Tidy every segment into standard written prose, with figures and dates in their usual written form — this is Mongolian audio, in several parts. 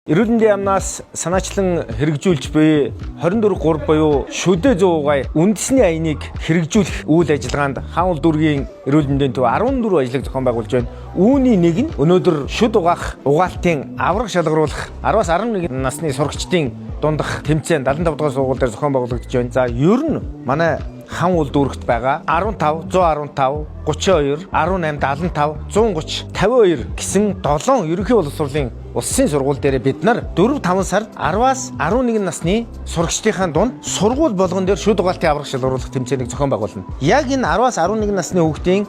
Эрүүл мэндийн яамнаас санаачлан хэрэгжүүлж буй 24/3 буюу шүдэ 100% үндэсний аяныг хэрэгжүүлэх үйл ажиллагаанд хаан дүүргийн эрүүл мэндийн төв 14 ажлыг зохион байгуулж байна. Үүний нэг нь өнөөдөр шүд угаах угаалтын авраг шалгаруулах 10-аас 11 насны сурагчдын дундах тэмцээн 75 дугаар сургууль дээр зохион байгуулагдаж байна. За ер нь манай хаан дүүрэгт байгаа 15, 115, 32, 18, 75, 130, 52 гэсэн 7 ерөнхий боловсролын улсын сургууль дээр бид нар 4-5 сард 10-аас 11 насны сурагчдын дунд сургууль болгон дээр шүд угаалтын авраг шалгаруулах тэмцээнийг зохион байгуулна. Яг энэ 10-аас 11 насны хүүхдийн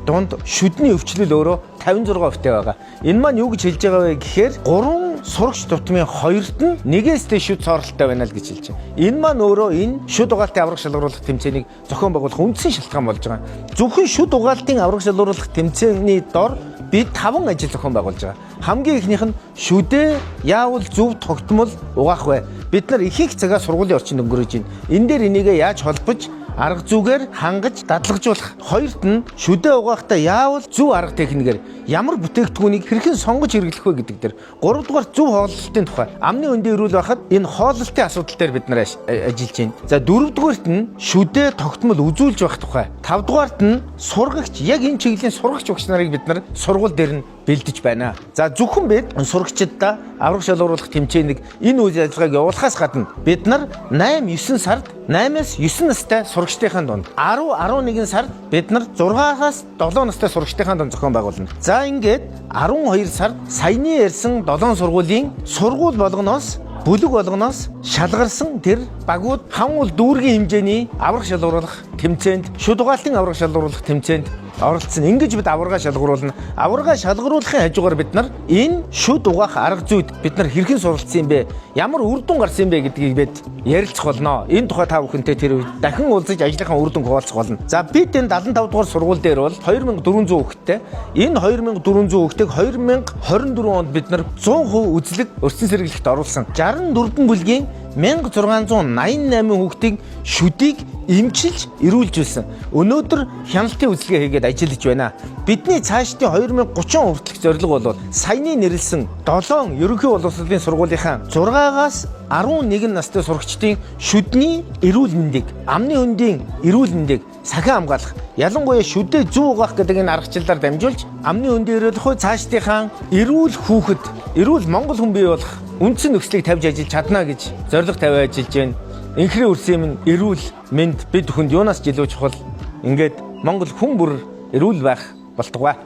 дунд шүдний өвчлөл өөрөө 56% байгаа. Энэ маань юу гэж хэлж байгаа вэ гэхээр 3 сурагч тутмын 2-т нь нэгээс дээш шүд цооролттой байна л гэж хэлж байна. Энэ маань өөрөө энэ шүд угаалтын авраг шалгаруулах тэмцээнийг зохион байгуулах үндсэн шалтгаан болж байгаа. Зөвхөн шүд угаалтын авраг шалгаруулах тэмцээний дор бид 5 ажил зохион байгуулж байгаа. Хамгийн ихнийх нь шүдээ яавал зөв тогтмол угаах вэ? Бид нар их цагаа сургуулийн орчинд өнгөрөөж байна. Энэ дээр энийг яаж холбож арга зүгээр хангаж дадлагжуулах. Хоёрт нь шүдээ угаахдаа яавал зөв арга техникээр ямар бүтээгдэхүүнийг хэрхэн сонгож хэрэглэх вэ гэдэг дээр. Гуравдугаар зөв хооллолтын тухай. Амны өндийн эрүүл байхад энэ хооллолтын асуудал дээр бид нар ажиллаж байна. За дөрөвдүгээрт нь шүдээ тогтмол үзүүлж байх тухай. Тавдугаарт нь сургагч, яг энэ чиглэлийн сургагч багш нарыг бид нар сургууль дээр нь бэлдэж байна. За зөвхөн бид сурагчдаа авраг шалгаруулах тэмцээнийг энэ үйл ажиллагааг явуулахаас гадна бид нар 8-9 сард 8-аас 9 настай сурагчдын дунд 10-11 сард бид нар 6-аас 7 настай сурагчдын дунд зохион байгуулна. За ингээд 12 сард саяны ярьсан 7 сургуулийн сургууль болгоноос бүлэг болгоноос шалгарсан тэр багууд хаан дүүргийн хэмжээний авраг шалгаруулах тэмцээнд шүд угаалтын авраг шалгаруулах тэмцээнд оролцсон. Ингэж бид аврагаа шалгаруулна. Аврагаа шалгаруулахын хажуугаар бид нар энэ шүд угаах арга зүйд бид нар хэрхэн суралцсан юм бэ? Ямар үр дүн гарсан юм бэ гэдгийг бид ярилцах болно. Энэ тухай та бүхэнтэй тэр үед дахин уулзаж ажлынхаа үр дүнг хуваалцах болно. За бид энэ 75 дугаар сургууль дээр бол 2400 хүүхэдтэй. Энэ 2400 хүүхдийг 2024 онд бид нар 100% үзлэг өрсөн сэргийлэлт оруулсан. 64 бүлгийн 1688 хүүхдийг шүдийг эмчилж эрүүлж байсан. Өнөөдөр хяналтын үзлэгээ хийгээд ажиллаж байна. Бидний цаашдын 2030 хүртэлх зорилго бол саяны нэрлсэн 7 ерөнхий боловсролын сургуулийнхаа 6-аас 11 настай сурагчдын шүдний эрүүл мэндийг, амны өндийн эрүүл мэндийг сахин хамгаалах, ялангуяа шүдээ зөв угаах гэдэг энэ аргачлалаар дамжуулж амны өндийн эрүүлэх цаашдынхаа эрүүл хүүхэд, эрүүл Монгол хүн бий болох үндсэн нөхцөлийг тавьж ажиллаж чадна гэж зорилго тавиад ажиллаж байна. Инхрийн үрсийн минь эрүүл мэнд бид бүхэнд юунаас ч илүү чухал. Ингээд Монгол хүн бүр эрүүл байх болтугай.